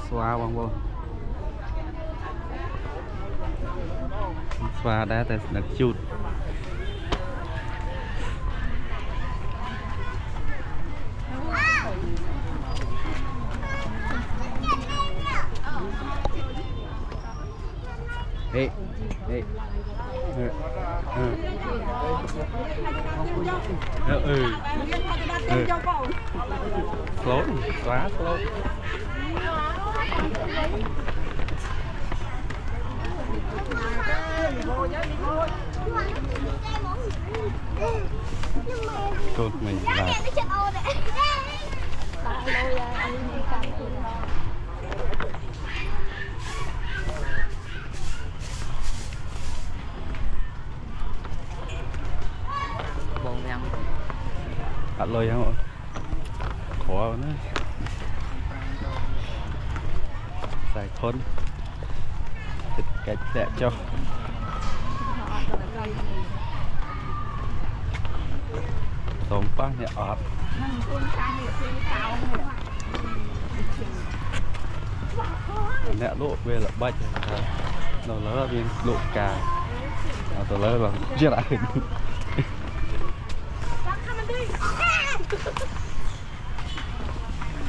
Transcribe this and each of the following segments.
xóa bông bông xóa đá tại đặt chút ê ê slot xóa slot con mình là bông nhang ăn lôi không khó nữa xài khôn thịt cái đẹp cho tôm bát này ọt nè lụa về là bạch đầu lớn viên lụa cà đầu lớn là chưa lại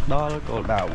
đó là cổ đảo